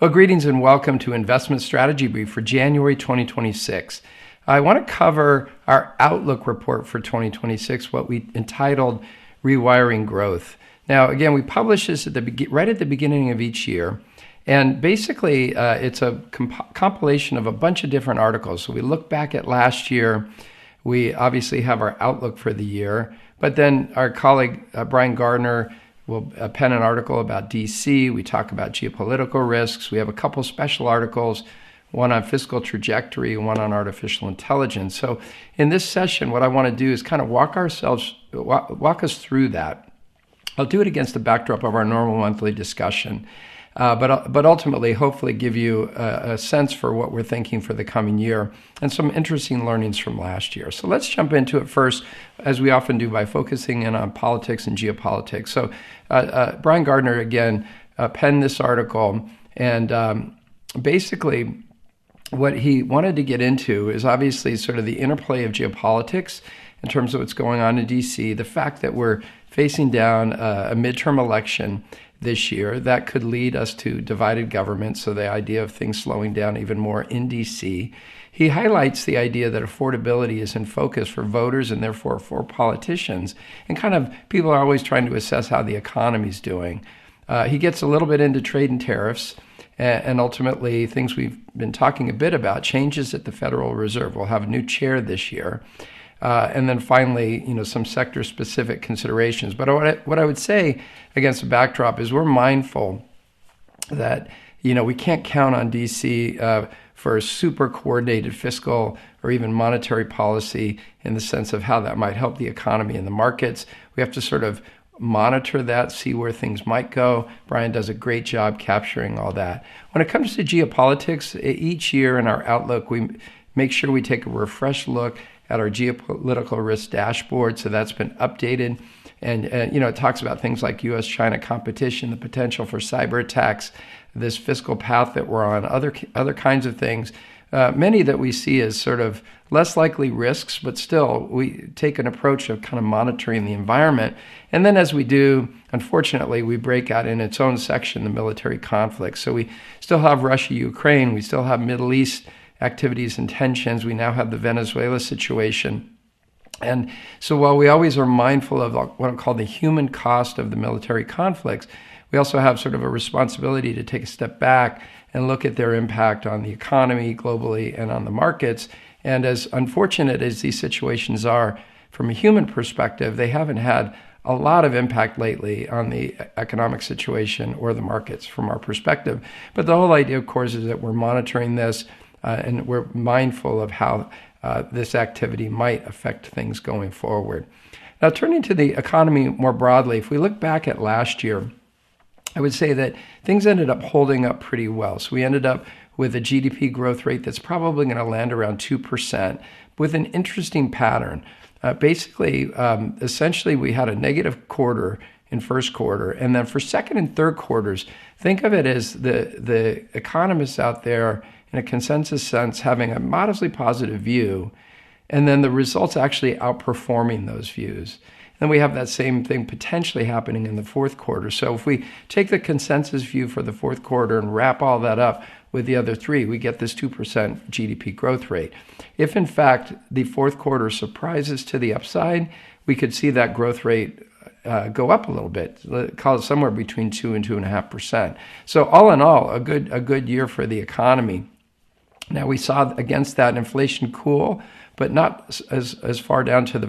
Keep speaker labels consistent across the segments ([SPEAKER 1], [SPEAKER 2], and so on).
[SPEAKER 1] Well, greetings and welcome to Investment Strategy Brief for January 2026. I want to cover our outlook report for 2026, what we entitled Rewiring Growth. Now, again, we publish this right at the beginning of each year, and basically it's a compilation of a bunch of different articles. So we look back at last year. We obviously have our outlook for the year, but then our colleague Brian Gardner will pen an article about DC. We talk about geopolitical risks. We have a couple special articles, one on fiscal trajectory and one on artificial intelligence. So in this session, what I want to do is kind of walk us through that. I'll do it against the backdrop of our normal monthly discussion, but ultimately, hopefully give you a sense for what we're thinking for the coming year and some interesting learnings from last year. So let's jump into it first, as we often do, by focusing in on politics and geopolitics. So Brian Gardner, again, penned this article, and basically what he wanted to get into is obviously sort of the interplay of geopolitics in terms of what's going on in DC, the fact that we're facing down a midterm election this year that could lead us to divided government, so the idea of things slowing down even more in DC. He highlights the idea that affordability is in focus for voters and therefore for politicians, and kind of people are always trying to assess how the economy's doing. He gets a little bit into trade and tariffs, and ultimately things we've been talking a bit about, changes at the Federal Reserve. We'll have a new chair this year. And then finally, some sector-specific considerations. But what I would say against the backdrop is we're mindful that, we can't count on DC for a super coordinated fiscal or even monetary policy in the sense of how that might help the economy and the markets. We have to sort of monitor that, see where things might go. Brian does a great job capturing all that. When it comes to geopolitics, each year in our outlook, we make sure we take a refreshed look at our geopolitical risk dashboard. So that's been updated. And it talks about things like U.S.-China competition, the potential for cyber attacks, this fiscal path that we're on, other kinds of things, many that we see as sort of less likely risks, but still we take an approach of kind of monitoring the environment. And then as we do, unfortunately, we break out in its own section, the military conflict. So we still have Russia, Ukraine, we still have Middle East activities and tensions. We now have the Venezuela situation. And so while we always are mindful of what I call the human cost of the military conflicts, we also have sort of a responsibility to take a step back and look at their impact on the economy globally and on the markets. And as unfortunate as these situations are, from a human perspective, they haven't had a lot of impact lately on the economic situation or the markets from our perspective. But the whole idea, of course, is that we're monitoring this and we're mindful of how this activity might affect things going forward. Now, turning to the economy more broadly, if we look back at last year, I would say that things ended up holding up pretty well. So we ended up with a GDP growth rate that's probably going to land around 2%, with an interesting pattern. Essentially, we had a negative quarter in first quarter, and then for second and third quarters, think of it as the economists out there in a consensus sense having a modestly positive view, and then the results actually outperforming those views. Then we have that same thing potentially happening in the fourth quarter. So if we take the consensus view for the fourth quarter and wrap all that up with the other three, we get this 2% GDP growth rate. If in fact the fourth quarter surprises to the upside, we could see that growth rate go up a little bit, call it somewhere between 2 and 2.5%. So all in all, a good year for the economy. Now we saw against that inflation cool, but not as far down to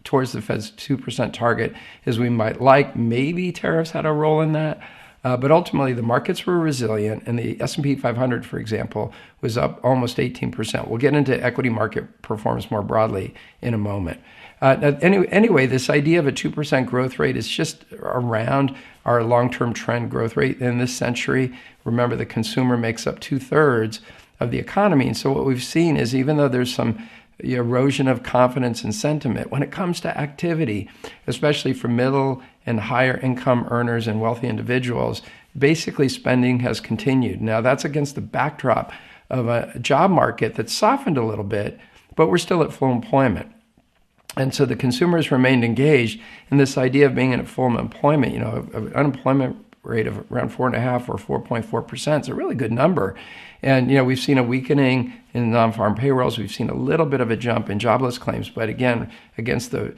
[SPEAKER 1] towards the Fed's 2% target as we might like. Maybe tariffs had a role in that, but ultimately the markets were resilient, and the S&P 500, for example, was up almost 18%. We'll get into equity market performance more broadly in a moment. Anyway, this idea of a 2% growth rate is just around our long-term trend growth rate in this century. Remember, the consumer makes up 2/3 of the economy. And so what we've seen is, even though there's some erosion of confidence and sentiment, when it comes to activity, especially for middle and higher income earners and wealthy individuals, basically spending has continued. Now, that's against the backdrop of a job market that's softened a little bit, but we're still at full employment. And so the consumers remained engaged in this idea of being in full employment. Unemployment rate of around 4.5 or 4.4%. It's a really good number. And, we've seen a weakening in non-farm payrolls. We've seen a little bit of a jump in jobless claims. But again, against the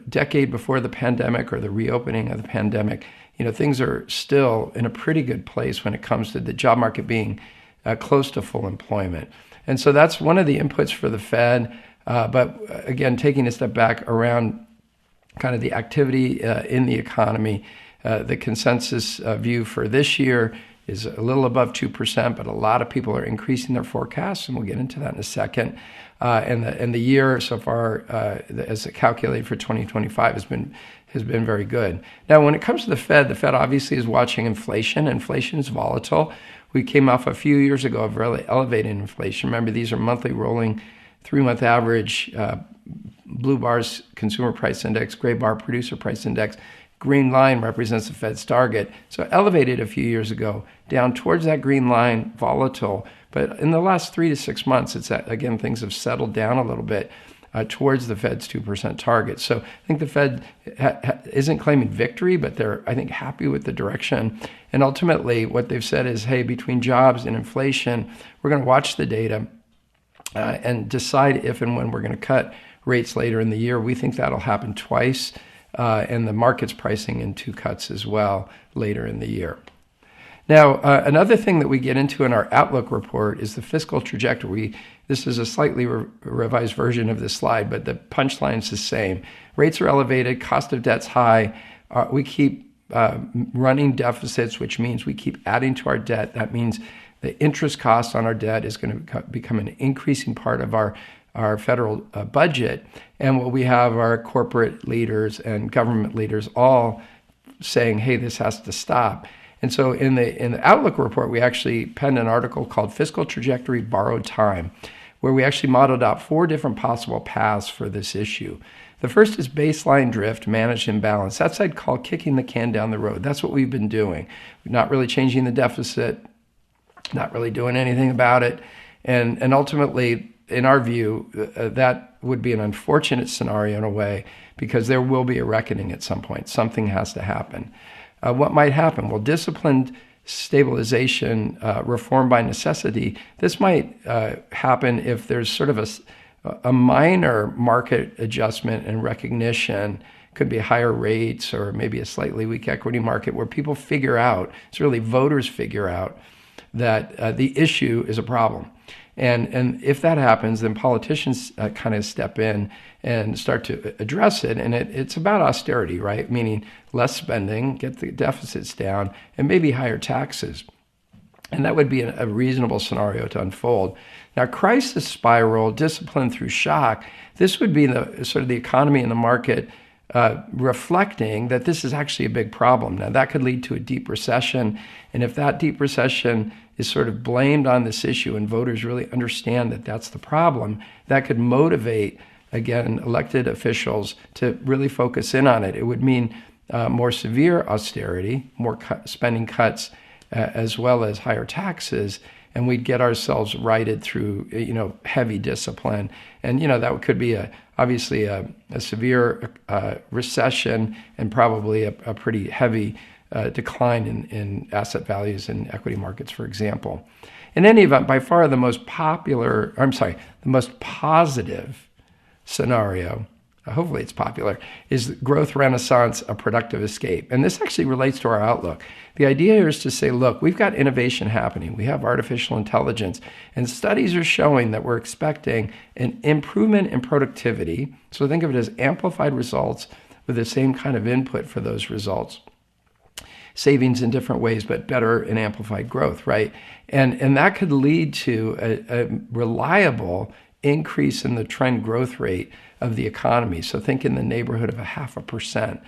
[SPEAKER 1] decade before the pandemic or the reopening of the pandemic, things are still in a pretty good place when it comes to the job market being close to full employment. And so that's one of the inputs for the Fed. But again, taking a step back around kind of the activity in the economy, the consensus view for this year is a little above 2%, but a lot of people are increasing their forecasts, and we'll get into that in a second. And the year so far, as calculated for 2025, has been very good. Now, when it comes to the Fed obviously is watching inflation. Inflation is volatile. We came off a few years ago of really elevated inflation. Remember, these are monthly rolling 3-month average. Blue bar's consumer price index, gray bar producer price index, green line represents the Fed's target. So elevated a few years ago, down towards that green line, volatile. But in the last 3 to 6 months, again, things have settled down a little bit towards the Fed's 2% target. So I think the Fed isn't claiming victory, but they're, I think, happy with the direction. And ultimately, what they've said is, hey, between jobs and inflation, we're going to watch the data and decide if and when we're going to cut rates later in the year. We think that'll happen twice, and the market's pricing in 2 cuts as well later in the year. Now, another thing that we get into in our outlook report is the fiscal trajectory. This is a slightly revised version of this slide, but the punchline is the same. Rates are elevated, cost of debt's high. We keep running deficits, which means we keep adding to our debt. That means the interest cost on our debt is going to become an increasing part of our federal budget. And what we have are corporate leaders and government leaders all saying, hey, this has to stop. And so in the Outlook report, we actually penned an article called Fiscal Trajectory Borrowed Time, where we actually modeled out 4 different possible paths for this issue. The first is baseline drift, managed imbalance. That's I'd call kicking the can down the road. That's what we've been doing. We're not really changing the deficit, not really doing anything about it. And ultimately, in our view, that would be an unfortunate scenario in a way, because there will be a reckoning at some point. Something has to happen. What might happen? Well, disciplined stabilization, reform by necessity. This might happen if there's sort of a minor market adjustment and recognition. Could be higher rates or maybe a slightly weak equity market where people figure out, it's really voters figure out that the issue is a problem. And if that happens, then politicians kind of step in and start to address it. And it's about austerity, right? Meaning less spending, get the deficits down, and maybe higher taxes. And that would be a reasonable scenario to unfold. Now, crisis spiral, discipline through shock, this would be the sort of the economy and the market reflecting that this is actually a big problem. Now, that could lead to a deep recession. And if that deep recession is sort of blamed on this issue and voters really understand that that's the problem, that could motivate, again, elected officials to really focus in on it. It would mean more severe austerity, more spending cuts, as well as higher taxes, and we'd get ourselves righted through, heavy discipline. And, that could be obviously a severe recession and probably a pretty heavy decline in asset values in equity markets, for example. In any event, by far the most positive scenario, hopefully it's popular, is growth renaissance, a productive escape. And this actually relates to our outlook. The idea here is to say, look, we've got innovation happening. We have artificial intelligence, and studies are showing that we're expecting an improvement in productivity. So think of it as amplified results with the same kind of input for those results. Savings in different ways, but better and amplified growth, right? And that could lead to a reliable increase in the trend growth rate of the economy. So think in the neighborhood of 0.5%.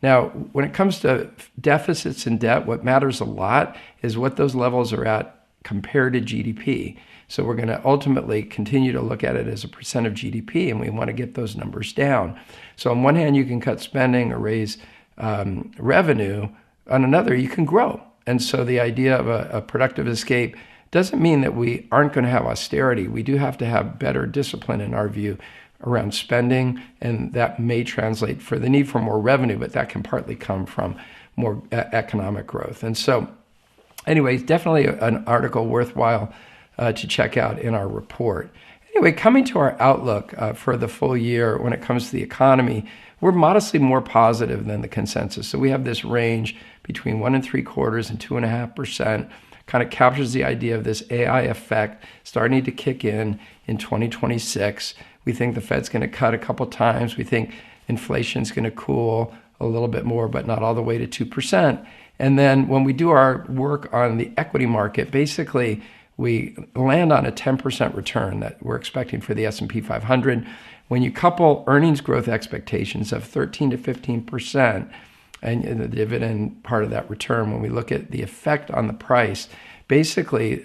[SPEAKER 1] Now, when it comes to deficits and debt, what matters a lot is what those levels are at compared to GDP. So we're going to ultimately continue to look at it as a percent of GDP, and we want to get those numbers down. So on one hand, you can cut spending or raise revenue. On another, you can grow. And so the idea of a productive escape doesn't mean that we aren't going to have austerity. We do have to have better discipline, in our view, around spending, and that may translate for the need for more revenue, but that can partly come from more economic growth. And so anyway, definitely an article worthwhile to check out in our report. Anyway, coming to our outlook for the full year when it comes to the economy, we're modestly more positive than the consensus. So we have this range between 1.75% and 2.5%, kind of captures the idea of this AI effect starting to kick in 2026. We think the Fed's going to cut a couple times. We think inflation's going to cool a little bit more, but not all the way to 2%. And then when we do our work on the equity market, basically we land on a 10% return that we're expecting for the S&P 500. When you couple earnings growth expectations of 13 to 15% and the dividend part of that return, when we look at the effect on the price, basically,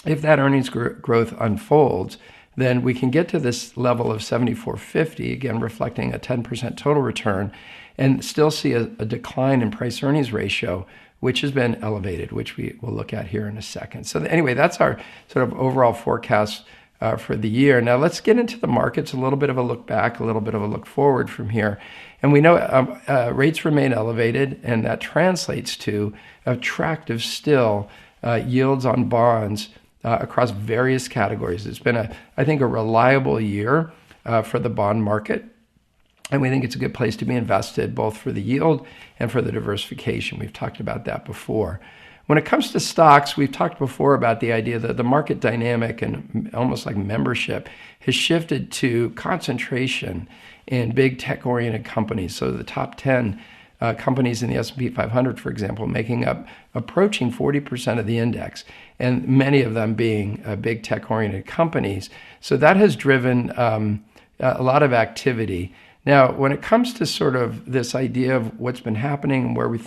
[SPEAKER 1] if that earnings growth unfolds, then we can get to this level of 74.50, again, reflecting a 10% total return, and still see a decline in price earnings ratio, which has been elevated, which we will look at here in a second. So anyway, that's our sort of overall forecast for the year. Now let's get into the markets, a little bit of a look back, a little bit of a look forward from here. And we know rates remain elevated, and that translates to attractive still yields on bonds across various categories. It's been, I think, a reliable year for the bond market. And we think it's a good place to be invested, both for the yield and for the diversification. We've talked about that before. When it comes to stocks, we've talked before about the idea that the market dynamic and almost like membership has shifted to concentration in big tech-oriented companies. So the top 10 companies in the S&P 500, for example, making up approaching 40% of the index, and many of them being big tech-oriented companies. So that has driven a lot of activity. Now, when it comes to sort of this idea of what's been happening and where we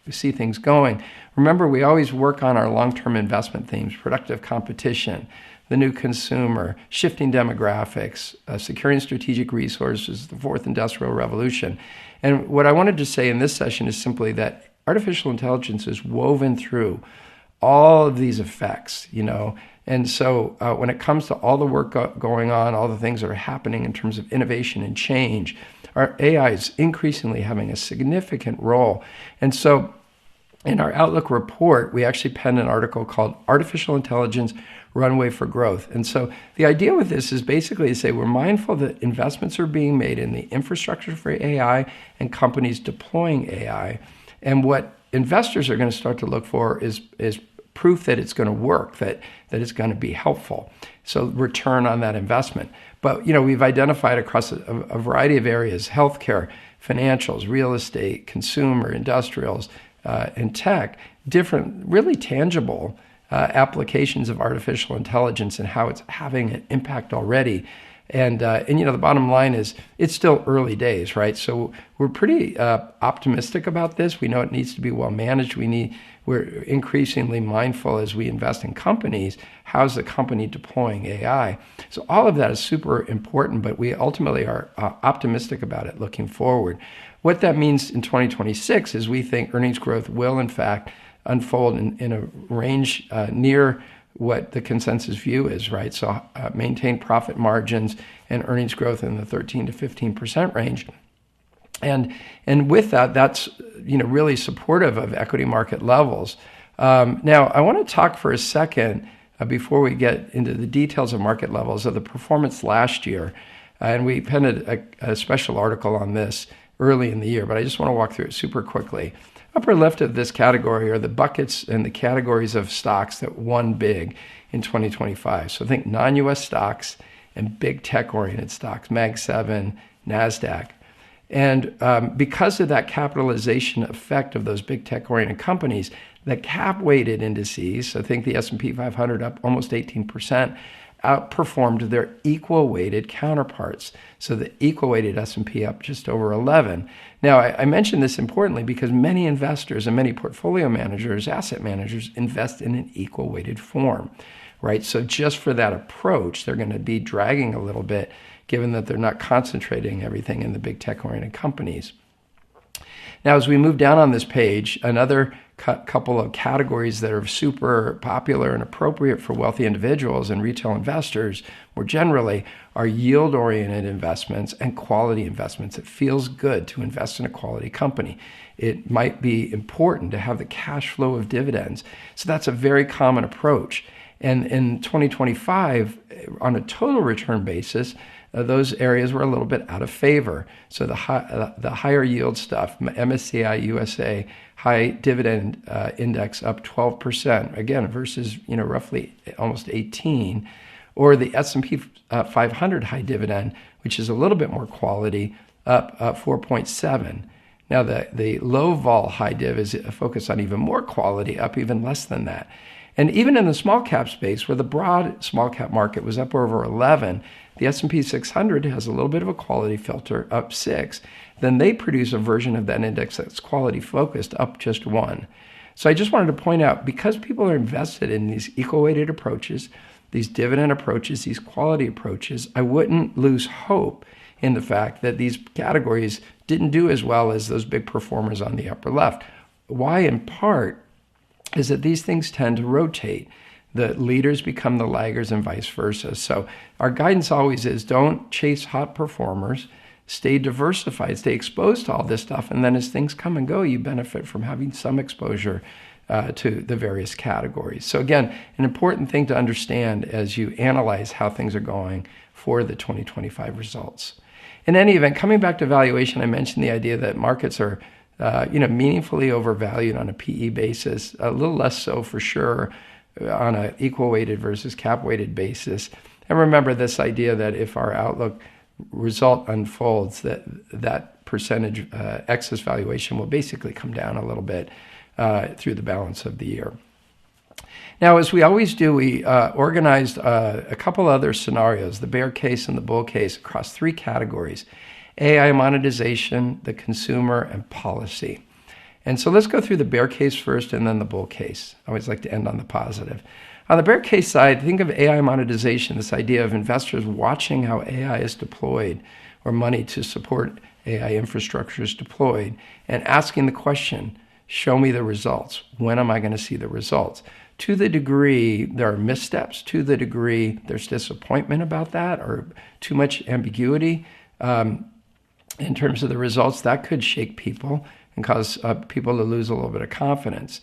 [SPEAKER 1] see things going, remember, we always work on our long-term investment themes: productive competition, the new consumer, shifting demographics, securing strategic resources, the fourth industrial revolution. And what I wanted to say in this session is simply that artificial intelligence is woven through all of these effects, And so when it comes to all the work going on, all the things that are happening in terms of innovation and change, our AI is increasingly having a significant role. And so in our Outlook report, we actually penned an article called Artificial Intelligence Runway for Growth. And so the idea with this is basically to say we're mindful that investments are being made in the infrastructure for AI and companies deploying AI. And what investors are going to start to look for is proof that it's going to work, that it's going to be helpful. So return on that investment. But, we've identified across a variety of areas: healthcare, financials, real estate, consumer, industrials, and tech, different, really tangible applications of artificial intelligence and how it's having an impact already. And the bottom line is it's still early days, right? So we're pretty optimistic about this. We know it needs to be well managed. We're increasingly mindful as we invest in companies. How's the company deploying AI? So all of that is super important, but we ultimately are optimistic about it looking forward. What that means in 2026 is we think earnings growth will, in fact, unfold in a range near what the consensus view is, right? So maintain profit margins and earnings growth in the 13 to 15% range. And with that, that's really supportive of equity market levels. Now, I want to talk for a second before we get into the details of market levels of the performance last year. And we penned a special article on this early in the year, but I just want to walk through it super quickly. Upper left of this category are the buckets and the categories of stocks that won big in 2025. So think non-US stocks and big tech-oriented stocks, Mag 7, NASDAQ. And because of that capitalization effect of those big tech-oriented companies, the cap-weighted indices, so think the S&P 500 up almost 18%, outperformed their equal-weighted counterparts. So the equal-weighted S&P up just over 11. Now, I mention this importantly because many investors and many portfolio managers, asset managers, invest in an equal-weighted form, right? So just for that approach, they're going to be dragging a little bit, given that they're not concentrating everything in the big tech-oriented companies. Now, as we move down on this page, another couple of categories that are super popular and appropriate for wealthy individuals and retail investors more generally are yield-oriented investments and quality investments. It feels good to invest in a quality company. It might be important to have the cash flow of dividends. So that's a very common approach. And in 2025, on a total return basis, those areas were a little bit out of favor. So the higher yield stuff, MSCI USA high dividend index up 12%, again versus roughly almost 18, or the S&P 500 high dividend, which is a little bit more quality, up 4.7. Now the low vol high div is focused on even more quality, up even less than that. And even in the small cap space, where the broad small cap market was up over 11, the S&P 600 has a little bit of a quality filter, up 6. Then they produce a version of that index that's quality focused, up just 1. So I just wanted to point out, because people are invested in these equal-weighted approaches, these dividend approaches, these quality approaches, I wouldn't lose hope in the fact that these categories didn't do as well as those big performers on the upper left. Why? In part is that these things tend to rotate. The leaders become the laggers and vice versa. So our guidance always is, don't chase hot performers, stay diversified, stay exposed to all this stuff, and then as things come and go, you benefit from having some exposure to the various categories. So again, an important thing to understand as you analyze how things are going for the 2025 results. In any event, coming back to valuation, I mentioned the idea that markets are meaningfully overvalued on a PE basis, a little less so for sure on an equal weighted versus cap weighted basis. And remember this idea that if our outlook result unfolds, that percentage excess valuation will basically come down a little bit through the balance of the year. Now, as we always do, we organized a couple other scenarios, the bear case and the bull case, across 3 categories: AI monetization, the consumer, and policy. And so let's go through the bear case first and then the bull case. I always like to end on the positive. On the bear case side, think of AI monetization, this idea of investors watching how AI is deployed, or money to support AI infrastructure is deployed, and asking the question, show me the results. When am I going to see the results? To the degree there are missteps, to the degree there's disappointment about that, or too much ambiguity in terms of the results, that could shake people and cause people to lose a little bit of confidence.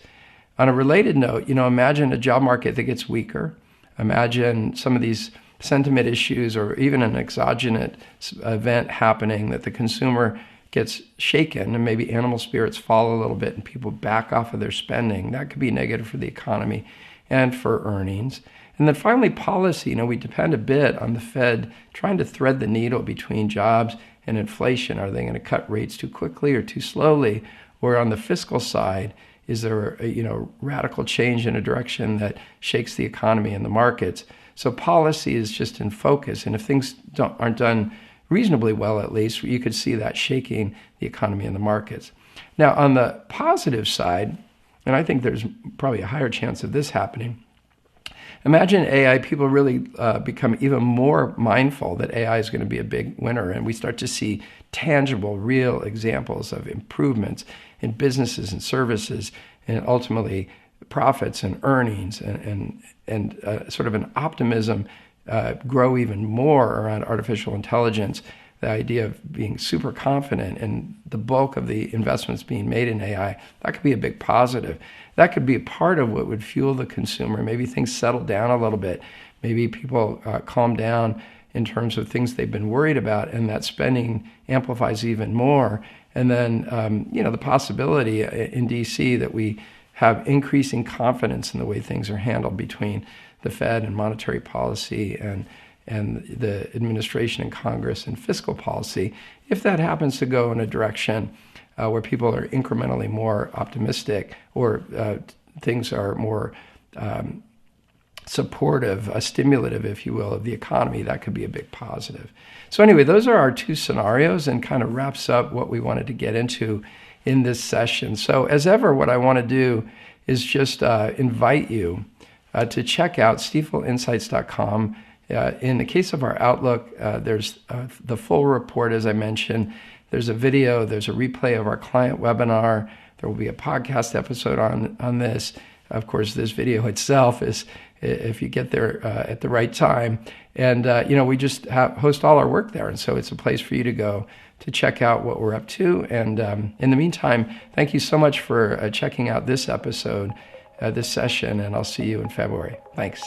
[SPEAKER 1] On a related note, imagine a job market that gets weaker. Imagine some of these sentiment issues, or even an exogenous event happening that the consumer gets shaken, and maybe animal spirits fall a little bit and people back off of their spending. That could be negative for the economy and for earnings. And then finally, policy. We depend a bit on the Fed trying to thread the needle between jobs and inflation. Are they going to cut rates too quickly or too slowly? Or on the fiscal side, is there a radical change in a direction that shakes the economy and the markets? So policy is just in focus. And if things aren't done reasonably well, at least, you could see that shaking the economy and the markets. Now, on the positive side, and I think there's probably a higher chance of this happening, imagine AI, people really become even more mindful that AI is going to be a big winner, and we start to see tangible, real examples of improvements in businesses and services, and ultimately profits and earnings, and sort of an optimism grow even more around artificial intelligence. The idea of being super confident in the bulk of the investments being made in AI, that could be a big positive. That could be a part of what would fuel the consumer. Maybe things settle down a little bit. Maybe people calm down in terms of things they've been worried about, and that spending amplifies even more. And then, the possibility in DC that we have increasing confidence in the way things are handled between the Fed and monetary policy and the administration and Congress and fiscal policy. If that happens to go in a direction where people are incrementally more optimistic, or things are more supportive, stimulative, if you will, of the economy, that could be a big positive. So anyway, those are our 2 scenarios, and kind of wraps up what we wanted to get into in this session. So as ever, what I want to do is just invite you to check out stifelinsights.com. In the case of our outlook, there's the full report, as I mentioned. There's a video, there's a replay of our client webinar. There will be a podcast episode on this. Of course, this video itself is, if you get there at the right time. And, we just host all our work there. And so it's a place for you to go to check out what we're up to. And in the meantime, thank you so much for checking out this episode, this session, and I'll see you in February. Thanks.